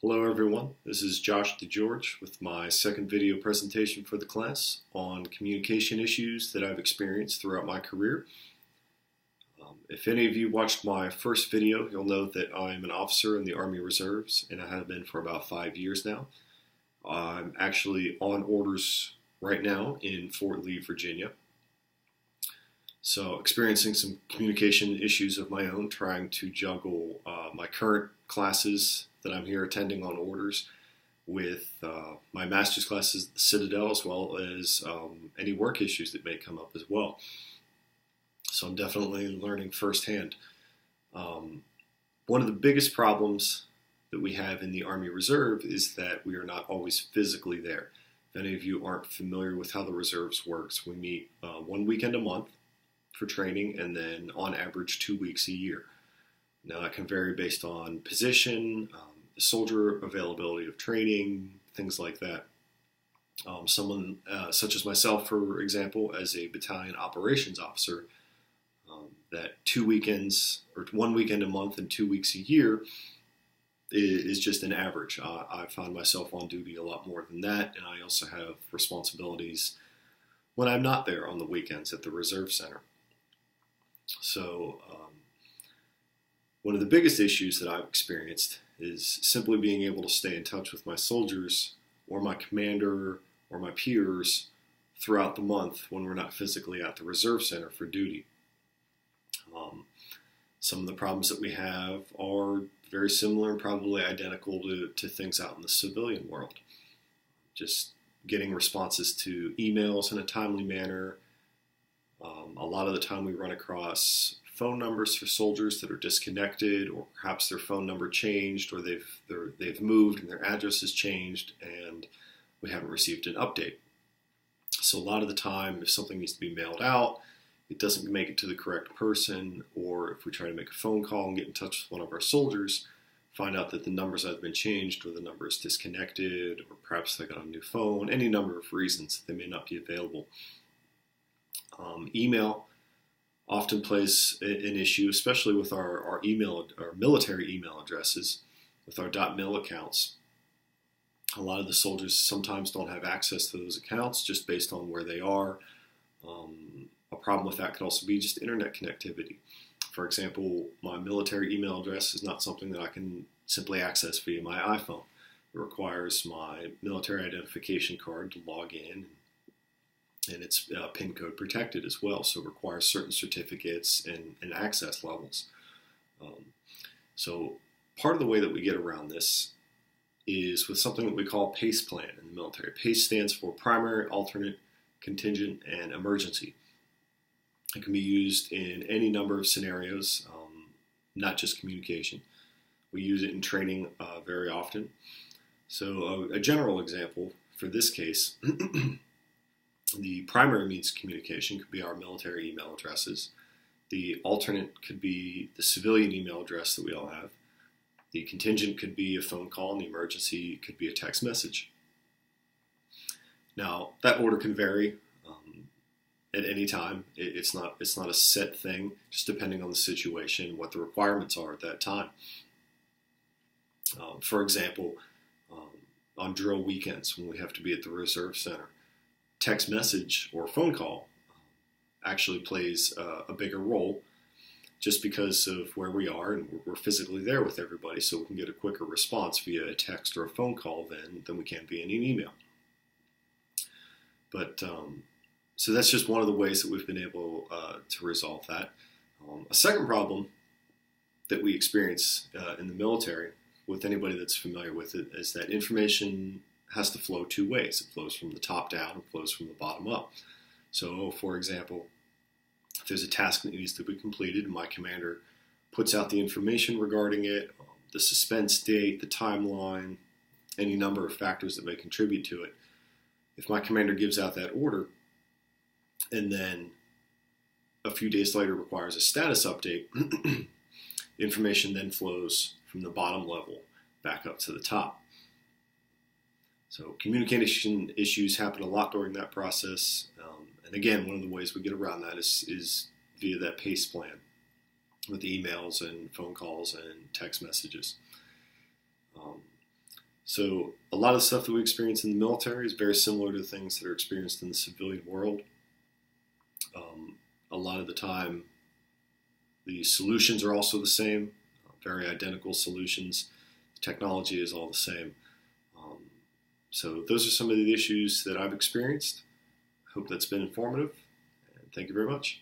Hello everyone, this is Josh DeGeorge with my second video presentation for the class on communication issues that I've experienced throughout my career. If any of you watched my first video, you'll know that I'm an officer in the Army Reserves and I have been for about 5 years now. I'm actually on orders right now in Fort Lee, Virginia. So experiencing some communication issues of my own, trying to juggle my current classes that I'm here attending on orders with my master's classes at the Citadel, as well as any work issues that may come up as well. So I'm definitely learning firsthand. One of the biggest problems that we have in the Army Reserve is that we are not always physically there. If any of you aren't familiar with how the reserves works, we meet 1 weekend a month for training and then on average 2 weeks a year. Now that can vary based on position, the soldier availability of training, things like that. Someone such as myself, for example, as a battalion operations officer, that 2 weekends or 1 weekend a month and 2 weeks a year is just an average. I find myself on duty a lot more than that, and I also have responsibilities when I'm not there on the weekends at the Reserve Center. So one of the biggest issues that I've experienced is simply being able to stay in touch with my soldiers or my commander or my peers throughout the month when we're not physically at the Reserve Center for duty. Some of the problems that we have are very similar and probably identical to things out in the civilian world. Just getting responses to emails in a timely manner. A lot of the time we run across phone numbers for soldiers that are disconnected, or perhaps their phone number changed, or they've moved and their address has changed and we haven't received an update. So a lot of the time, if something needs to be mailed out, it doesn't make it to the correct person, or if we try to make a phone call and get in touch with one of our soldiers, find out that the numbers have been changed, or the number is disconnected, or perhaps they got a new phone, any number of reasons they may not be available. Email often plays an issue, especially with our military email addresses, with our .mil accounts. A lot of the soldiers sometimes don't have access to those accounts just based on where they are. A problem with that could also be just internet connectivity. For example, my military email address is not something that I can simply access via my iPhone. It requires my military identification card to log in, and it's PIN code protected as well, so it requires certain certificates and access levels. So part of the way that we get around this is with something that we call PACE plan in the military. PACE stands for Primary, Alternate, Contingent, and Emergency. It can be used in any number of scenarios, not just communication. We use it in training very often. So a general example for this case, the primary means of communication could be our military email addresses. The alternate could be the civilian email address that we all have. The contingent could be a phone call, and the emergency could be a text message. Now, that order can vary at any time. It's not a set thing, just depending on the situation, what the requirements are at that time. For example, on drill weekends when we have to be at the Reserve Center, text message or phone call actually plays a bigger role just because of where we are and we're physically there with everybody, so we can get a quicker response via a text or a phone call than we can via an email. But so that's just one of the ways that we've been able to resolve that. A second problem that we experience in the military, with anybody that's familiar with it, is that information has to flow two ways. It flows from the top down and flows from the bottom up. So, for example, if there's a task that needs to be completed and my commander puts out the information regarding it, the suspense date, the timeline, any number of factors that may contribute to it, if my commander gives out that order and then a few days later requires a status update, information then flows from the bottom level back up to the top. So communication issues happen a lot during that process. And again, one of the ways we get around that is via that PACE plan with emails and phone calls and text messages. So a lot of the stuff that we experience in the military is very similar to things that are experienced in the civilian world. A lot of the time, the solutions are also the same, very identical solutions. The technology is all the same. So those are some of the issues that I've experienced. I hope that's been informative, and thank you very much.